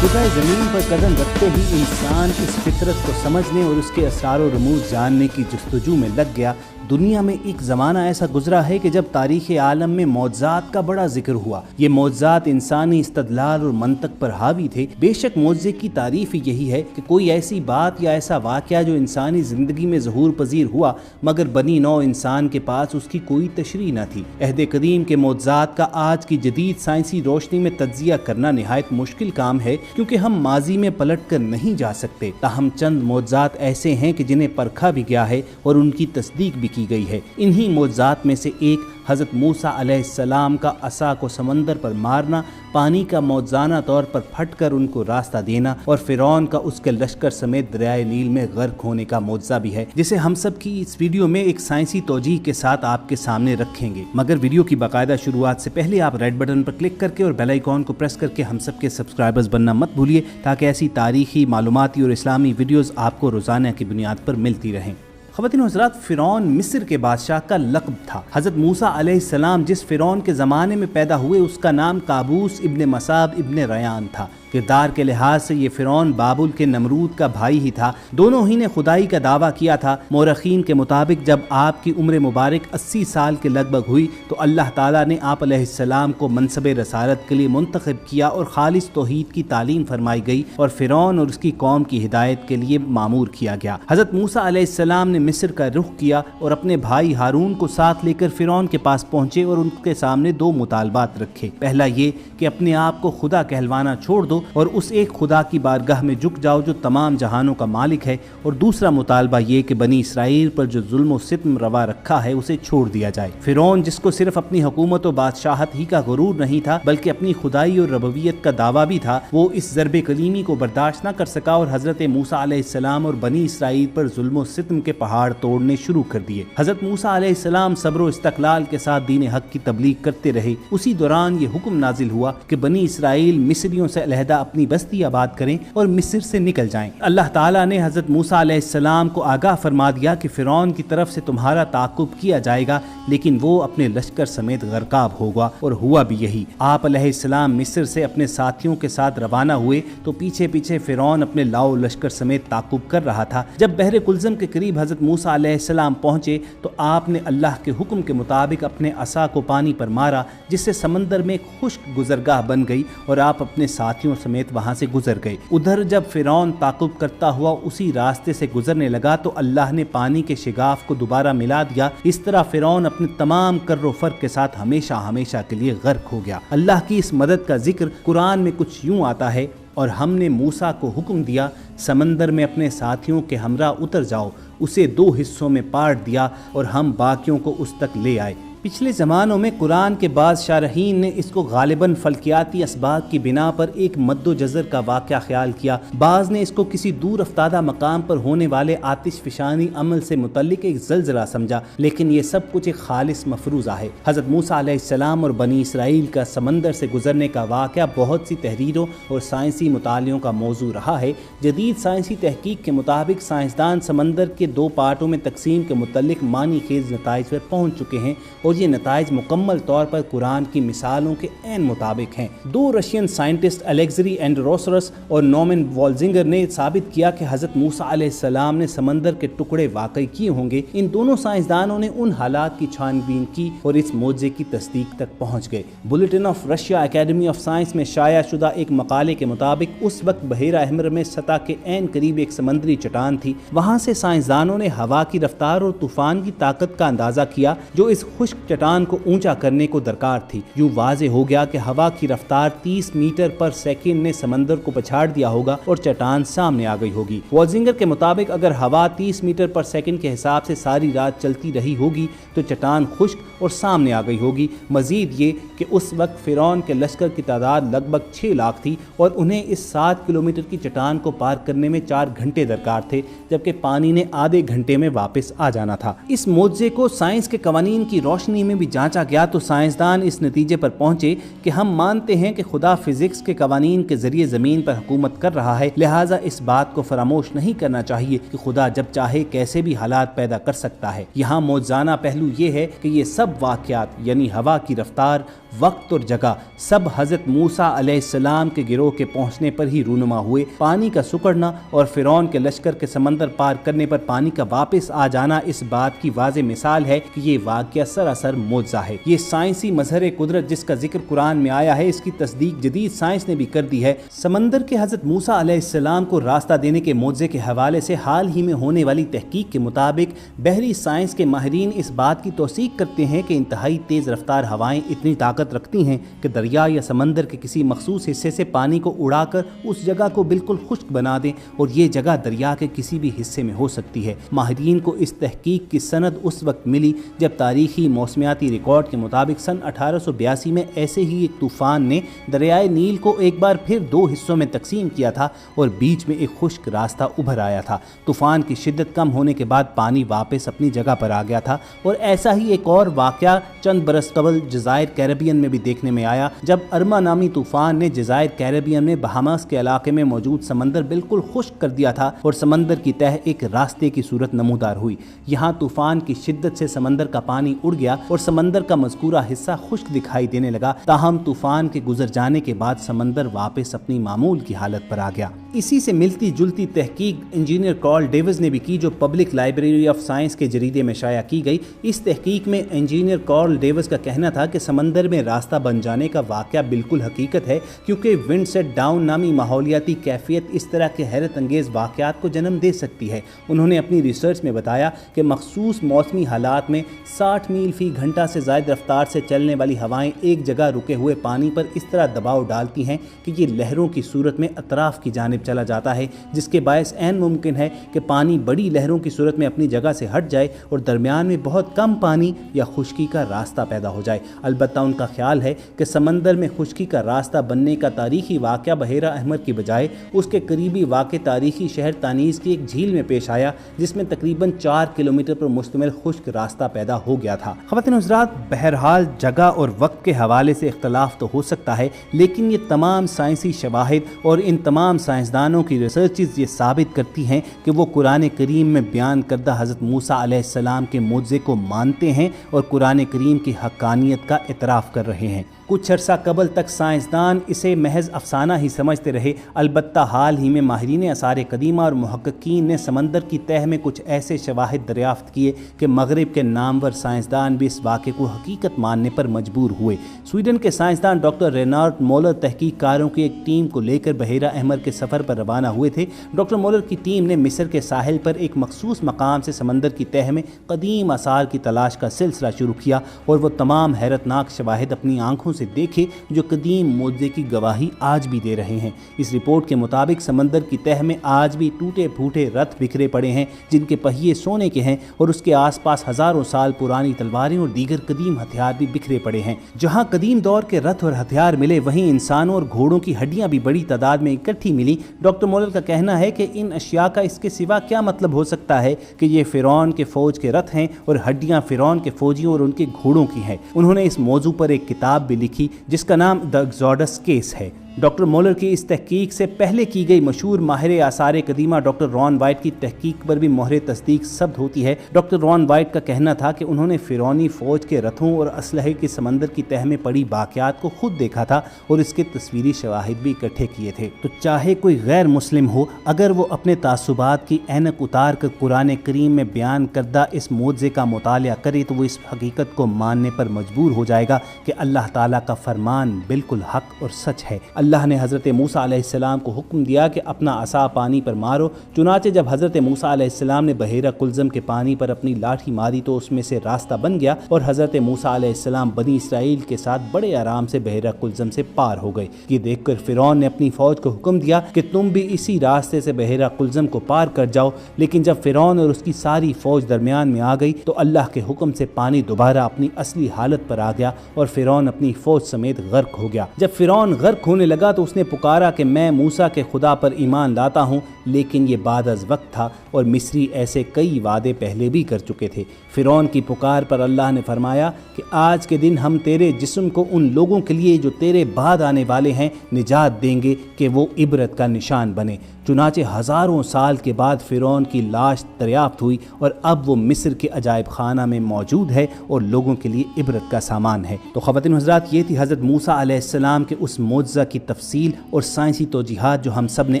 खुदा ज़मीन पर कदम रखते ही इंसान इस फितरत को समझने और उसके असरार और रमूज़ जानने की जस्तजू में लग गया। दुनिया में एक ज़माना ऐसा गुजरा है कि जब तारीख़ आलम में मौज़ात का बड़ा जिक्र हुआ। ये मौज़ात इंसानी इस्तदलाल और मंतक पर हावी थे। बेशक मौज़े की तारीफ़ यही है कि कोई ऐसी बात या ऐसा वाक़या जो इंसानी ज़िंदगी में ज़हूर पज़ीर हुआ मगर बनी नौ इंसान के पास उसकी कोई तशरीह न थी। अहद कदीम के मौज़ात का आज की जदीद साइंसी रोशनी में तज्ज़िया करना निहायत मुश्किल काम है, क्योंकि हम माजी में पलट कर नहीं जा सकते। ताहम चंद मौज़ात ऐसे हैं कि जिन्हें परखा भी गया है और उनकी तस्दीक भी की गई है। इन्हीं मौज़ात में से एक हज़रत मूसा अलैहिस्सलाम का असा को समंदर पर मारना, पानी का मौज़ाना तौर पर फट कर उनको रास्ता देना और फ़िरौन का उसके लश्कर समेत दरियाए नील में गर्क होने का मौज़ा भी है, जिसे हम सब की इस वीडियो में एक साइंसी तौजीह के साथ आपके सामने रखेंगे। मगर वीडियो की बाकायदा शुरुआत से पहले आप रेड बटन पर क्लिक करके और बेल आइकॉन को प्रेस करके हम सब के सब्सक्राइबर्स बनना मत भूलिए, ताकि ऐसी तारीखी, मालूमाती और इस्लामी वीडियोज़ आपको रोज़ाना की बुनियाद पर मिलती रहें। ख़वातीन व हज़रात, फ़िरौन मिस्र के बादशाह का लक़ब था। हज़रत मूसा अलैहिस्सलाम जिस फ़िरौन के ज़माने में पैदा हुए उसका नाम काबूस इब्ने मसाब इब्ने रयान था। किरदार के लिहाज से ये फ़िरौन बाबुल के नमरूद का भाई ही था। दोनों ही ने खुदाई का दावा किया था। मौरखीन के मुताबिक जब आपकी उम्र मुबारक 80 साल के लगभग हुई तो अल्लाह ताला ने आप अलैहिस्सलाम को मनसब रसालत के लिए मुंतखब किया और खालिस तौहीद की तालीम फरमाई गई और फ़िरौन और उसकी कौम की हिदायत के लिए मामूर किया गया। हज़रत मूसा अलैहिस्सलाम ने मिस्र का रुख किया और अपने भाई हारून को साथ लेकर फ़िरौन के पास पहुँचे और उनके सामने दो मुतालबात रखे। पहला ये कि अपने आप को खुदा कहलवाना छोड़ दो और उस एक खुदा की बारगाह में झुक जाओ जो तमाम जहानों का मालिक है, और दूसरा मुतालबा ये कि बनी इसराइल पर जो जुल्म और सितम रवा रखा है उसे छोड़ दिया जाए। फ़िरौन जिसको सिर्फ अपनी हुकूमत और बादशाहत ही का गुरूर नहीं था बल्कि अपनी खुदाई और रबूबियत का दावा भी था, वो इस ज़रबे कलीमी को बर्दाश्त न कर सका और हज़रत मूसा अलैहिस्सलाम और बनी इसराइल पर जुल्म और सितम के पहाड़ तोड़ने शुरू कर दिए। हज़रत मूसा अलैहिस्सलाम सब्र और इस्तक़लाल के साथ दीन हक की तबलीग करते रहे। उसी दौरान ये हुक्म नाजिल हुआ कि बनी इसराइल मिस्रियों से अलहदा अपनी बस्ती आबाद करें और मिस्र से निकल जाएं। अल्लाह ताला ने हज़रत मूसा अलैहिस्सलाम को आगाह फरमा दिया कि फ़िरौन की तरफ से तुम्हारा ताक़ुब किया जाएगा, लेकिन वो अपने लश्कर समेत गर्काब होगा, और हुआ भी यही। आप अलैहिस्सलाम मिस्र से अपने साथियों के साथ रवाना हुए तो पीछे पीछे फ़िरौन अपने लाओ लश्कर समेत ताक़ुब कर रहा था। जब बहर कुलज़म के करीब हज़रत मूसा अलैहिस्सलाम पहुँचे तो आपने अल्लाह के हुक्म के मुताबिक अपने असा को पानी पर मारा, जिससे समंदर में खुश्क गुज़रगाह बन गई और आप अपने साथियों समेत वहां से गुजर गए। उधर जब फ़िरौन ताक़ुब करता हुआ उसी रास्ते से गुजरने लगा तो अल्लाह ने पानी के शिगाफ को दोबारा मिला दिया। इस तरह फ़िरौन अपने तमाम कर्रो फर्क के साथ हमेशा हमेशा के लिए गर्क हो गया। अल्लाह की इस मदद का जिक्र कुरान में कुछ यूं आता है, और हमने मूसा को हुक्म दिया समंदर में अपने साथियों के हमरा उतर जाओ, उसे दो हिस्सों में पाट दिया और हम बाकियों को उस तक ले आए। पिछले ज़मानों में कुरान के बाद शारहीन ने इसको गालिबन फल्कियाती असबाब की बिना पर एक मद्दो जज़र का वाक़या ख्याल किया। बाज़ ने इसको किसी दूर अफ्तादा मकाम पर होने वाले आतिश फिशानी अमल से मुतल्लिक एक ज़लज़ला समझा, लेकिन ये सब कुछ एक खालिस मफरूज़ा है। हज़रत मूसा अलैहिस्सलाम और बनी इसराइल का समंदर से गुजरने का वाक़या बहुत सी तहरीरों और साइंसी मुतालियों का मौजू रहा है। जदीद साइंसी तहकीक के मुताबिक साइंसदान समंदर के दो पार्टों में तकसीम के मुतल्लिक मानी खेज नताइज पर पहुँच चुके हैं और ये नताइज मुकम्मल तौर पर कुरान की मिसालों के ऐन मुताबिक हैं। दो रशियन साइंटिस्ट अलेक्जेरी एंड्रोसरस और नॉर्मन वॉल्जिंगर ने साबित किया कि हज़रत मूसा अलैहिस्सलाम ने समंदर के टुकड़े वाकई किए होंगे। इन दोनों साइंसदानों ने उन हालात की छानबीन की और इस मौजे की तस्दीक तक पहुँच गए। Bulletin of Russia academy of science में शाया शुदा एक मकाले के मुताबिक उस वक्त बहेरा अहमर में सतह के ऐन करीब एक समंदरी चट्टान थी। वहाँ से साइंसदानों ने हवा की रफ्तार और तूफान की ताकत का अंदाज़ा किया जो इस खुश्क चट्टान को ऊंचा करने को दरकार थी। यूं वाज़े हो गया कि हवा की रफ्तार 30 मीटर पर सेकंड ने समंदर को पछाड़ दिया होगा और चट्टान सामने आ गई होगी। वॉल्जिंगर के मुताबिक अगर हवा 30 मीटर पर सेकंड के हिसाब से सारी रात चलती रही होगी तो चट्टान खुश्क और सामने आ गई होगी। मजीद ये कि उस वक्त फ़िरौन के लश्कर की तादाद लगभग 6 लाख थी और उन्हें इस 7 किलोमीटर की चट्टान को पार करने में 4 घंटे दरकार थे, जबकि पानी ने आधे घंटे में वापस आ जाना था। इस मौजे को साइंस के कवानीन की रोशनी روشنی में भी जांचा गया तो साइंसदान इस नतीजे पर पहुंचे कि हम मानते हैं कि खुदा फिजिक्स के कवानीन के जरिए ज़मीन पर हुकूमत कर रहा है, लिहाजा इस बात को फरामोश नहीं करना चाहिए कि खुदा जब चाहे कैसे भी हालात पैदा कर सकता है। यहाँ मौजज़ाना पहलू ये है कि ये सब वाक़यात यानी हवा की रफ्तार, वक्त और जगह सब हज़रत मूसा अलैहिस्सलाम के गिरोह के पहुँचने पर ही रूनुमा हुए। पानी का सुकड़ना और फ़िरौन के लश्कर के समंदर पार करने पर पानी का वापस आ जाना इस बात की वाज़ेह मिसाल है कि ये वाक़या सरासर मौजज़ा है। ये साइंसी मज़हर कुदरत जिसका जिक्र कुरान में आया है, इसकी तस्दीक जदीद साइंस ने भी कर दी है। समंदर के हज़रत मूसा अलैहिस्सलाम को रास्ता देने के मौजज़े के हवाले से हाल ही में होने वाली तहकीक के मुताबिक बहरी साइंस के माहिरीन इस बात की तौसीक करते हैं कि इंतहाई तेज़ रफ्तार हवाएं इतनी ताकत रखती हैं कि दरिया या समंदर के किसी मखसूस हिस्से से पानी को उड़ाकर उस जगह को बिल्कुल खुश्क बना दें और ये जगह दरिया के किसी भी हिस्से में हो सकती है। माहिरीन को इस तहकीक की सनद उस वक्त मिली जब तारीखी मौसमियाती रिकॉर्ड के मुताबिक सन 1882 में ऐसे ही एक तूफ़ान ने दरियाए नील को एक बार फिर दो हिस्सों में तकसीम किया था और बीच में एक खुश्क रास्ता उभर आया था। तूफ़ान की शिद्दत कम होने के बाद पानी वापस अपनी जगह पर आ गया था और ऐसा ही एक और वाक़या चंद बरस कबल जज़ायर कैरेबियन में भी देखने में आया जब अरमा नामी तूफ़ान ने जज़ायर कैरेबियन में बहामास के इलाके में मौजूद समंदर बिल्कुल खुश्क कर दिया था और समंदर की तह एक रास्ते की सूरत नमूदार हुई। यहाँ तूफ़ान की शिद्दत से समंदर का पानी उड़ गया और समंदर का मज़कूरा हिस्सा खुश्क दिखाई देने लगा। ताहम तूफ़ान के गुजर जाने के बाद समंदर वापस अपनी मामूल की हालत पर आ गया। इसी से मिलती जुलती तहकीक इंजीनियर कार्ल डेविस ने भी की जो पब्लिक लाइब्रेरी ऑफ साइंस के जरीदे में शाया की गई। इस तहकीक में इंजीनियर कार्ल डेविस का कहना था कि समंदर में रास्ता बन जाने का वाक़या बिल्कुल हकीकत है क्योंकि विंड सेट डाउन नामी माहौलियाती कैफियत इस तरह के हैरत अंगेज़ वाक़यात को जन्म दे सकती है। उन्होंने अपनी रिसर्च में बताया कि मखसूस मौसमी हालात में 60 मील फी घंटा से ज़ायद रफ्तार से चलने वाली हवाएं एक जगह रुके हुए पानी पर इस तरह दबाव डालती हैं कि ये लहरों की सूरत में अतराफ़ की जानिब चला जाता है, जिसके बायस ऐन मुमकिन है कि पानी बड़ी लहरों की सूरत में अपनी जगह से हट जाए और दरमियान में बहुत कम पानी या खुश्की का रास्ता पैदा हो जाए। अलबत्ता उनका ख्याल है कि समंदर में खुश्की का रास्ता बनने का तारीखी वाक़या बहेरा अहमर की बजाय उसके करीबी वाक़े तारीखी शहर तानीज़ की एक झील में पेश आया जिसमें तकरीबन 4 किलोमीटर पर मुश्तमिल खुश्क रास्ता पैदा हो गया था। ख़वातीन और हज़रात, बहरहाल जगह और वक्त के हवाले से इख्तलाफ तो हो सकता है, लेकिन ये तमाम साइंसी शवाहिद और इन तमाम साइंसदानों की रिसर्चेस ये साबित करती हैं कि वो कुरान करीम में बयान करदा हज़रत मूसा अलैहिस्सलाम के मुअज़्ज़े को मानते हैं और कुरान करीम की हक़ानियत का इतराफ़ कर रहे हैं। कुछ अर्सा कबल तक साइंसदान इसे महज अफसाना ही समझते रहे। अलबत्ता हाल ही में माहिरीन आसार कदीमा और मुहक्किकीन ने समंदर की तह में कुछ ऐसे शवाहिद दरियाफ्त किए कि मगरिब के नामवर साइंसदान भी इस वाक़े को हकीकत मानने पर मजबूर हुए। स्वीडन के साइंसदान डॉक्टर रेनार्ड मोलर तहकीककारों की एक टीम को लेकर बहेरा अहमर के सफ़र पर रवाना हुए थे। डॉक्टर मोलर की टीम ने मिस्र के साहिल पर एक मखसूस मकाम से समंदर की तह में कदीम आसार की तलाश का सिलसिला शुरू किया और वो तमाम हैरतनाक शवाहिद अपनी आंखों से देखे जो कदीम मुअज़्ज़े की गवाही आज भी दे रहे हैं। इस रिपोर्ट के मुताबिक समंदर की तह में आज भी टूटे फूटे रथ बिखरे पड़े हैं जिनके पहिए सोने के हैं और उसके आसपास हज़ारों साल पुरानी तलवारें और दीगर कदीम हथियार भी बिखरे पड़े हैं। जहां कदीम दौर के रथ और हथियार मिले वहीं इंसानों और घोड़ों की हड्डियां भी बड़ी तादाद में इकट्ठी मिली। डॉक्टर मोलर का कहना है कि इन अशिया का इसके सिवा क्या मतलब हो सकता है कि ये फ़िरौन के फ़ौज के रथ हैं और हड्डियां फ़िरौन के फ़ौजियों और उनके घोड़ों की हैं। उन्होंने इस मौजू पर एक किताब भी लिखी जिसका नाम द एक्सोडस केस है। डॉक्टर मोलर की इस तहकीक से पहले की गई मशहूर माहिर आसार कदीमा डॉक्टर रॉन वाइट की तहकीक पर भी मोहर तस्दीक सब्त होती है। डॉक्टर रॉन वाइट का कहना था कि उन्होंने फ़िरौनी फ़ौज के रथों और असलहे की समंदर की तह में पड़ी वाक़यात को खुद देखा था और इसके तस्वीरी शवाहिद भी इकट्ठे किए थे। तो चाहे कोई गैर मुस्लिम हो, अगर वो अपने तासुबात की ऐनक उतार कर कुरान करीम में बयान करदा इस मुअज़्ज़े का मुतालिया करे तो वो इस हकीकत को मानने पर मजबूर हो जाएगा कि अल्लाह ताला का फरमान बिल्कुल हक और सच है। अल्लाह ने हज़रत मूसा अलैहिस्सलाम को हुक्म दिया कि अपना असा पानी पर मारो। चुनाचे जब हज़रत मूसा अलैहिस्सलाम ने बहेरा कुलज़म के पानी पर अपनी लाठी मारी तो उसमें से रास्ता बन गया और हज़रत मूसा अलैहिस्सलाम बनी इसराइल के साथ बड़े आराम से बहेरा कुलज़म से पार हो गए। ये देखकर फ़िरौन ने अपनी फ़ौज को हुक्म दिया कि तुम भी इसी रास्ते से बहेरा कुलज़म को पार कर जाओ। लेकिन जब फ़िरौन और उसकी सारी फ़ौज दरमियान में आ गई तो अल्लाह के हुक्म से पानी दोबारा अपनी असली हालत पर आ गया और फ़िरौन अपनी फ़ौज समेत गर्क हो गया। जब फ़िरौन गर्क होने लगा لگا تو اس نے پکارا کہ میں موسیٰ کے خدا پر ایمان لاتا ہوں، لیکن یہ بعد از وقت تھا اور مصری ایسے کئی وعدے پہلے بھی کر چکے تھے۔ فرعون کی پکار پر اللہ نے فرمایا کہ آج کے دن ہم تیرے جسم کو ان لوگوں کے لیے جو تیرے بعد آنے والے ہیں نجات دیں گے کہ وہ عبرت کا نشان بنے۔ چنانچہ ہزاروں سال کے بعد فرعون کی لاش دریافت ہوئی اور اب وہ مصر کے عجائب خانہ میں موجود ہے اور لوگوں کے لیے عبرت کا سامان ہے۔ تو خواتین و حضرات، یہ تھی حضرت موسیٰ علیہ السلام کے اس معجزہ کی تفصیل اور سائنسی توجیحات جو ہم سب نے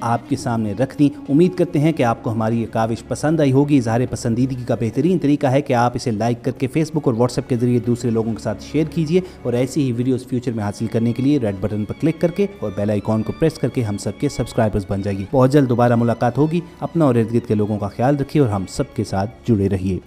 آپ کے سامنے رکھ دی۔ امید کرتے ہیں کہ آپ کو ہماری یہ کاوش پسند آئی ہوگی۔ اظہار پسندیدگی کا بہترین طریقہ ہے کہ آپ اسے لائک کر کے فیس بک اور واٹس ایپ کے ذریعے دوسرے لوگوں کے ساتھ شیئر کیجیے، اور ایسی ہی ویڈیوز فیوچر میں حاصل کرنے کے لیے ریڈ بٹن پر کلک کر کے اور بیل آئیکن کو پریس کر کے ہم سب کے سبسکرائبرز بن جائیے۔ بہت جلد دوبارہ ملاقات ہوگی۔ اپنا اور ارد گرد کے لوگوں کا خیال رکھیے اور ہم سب کے ساتھ جڑے رہیے۔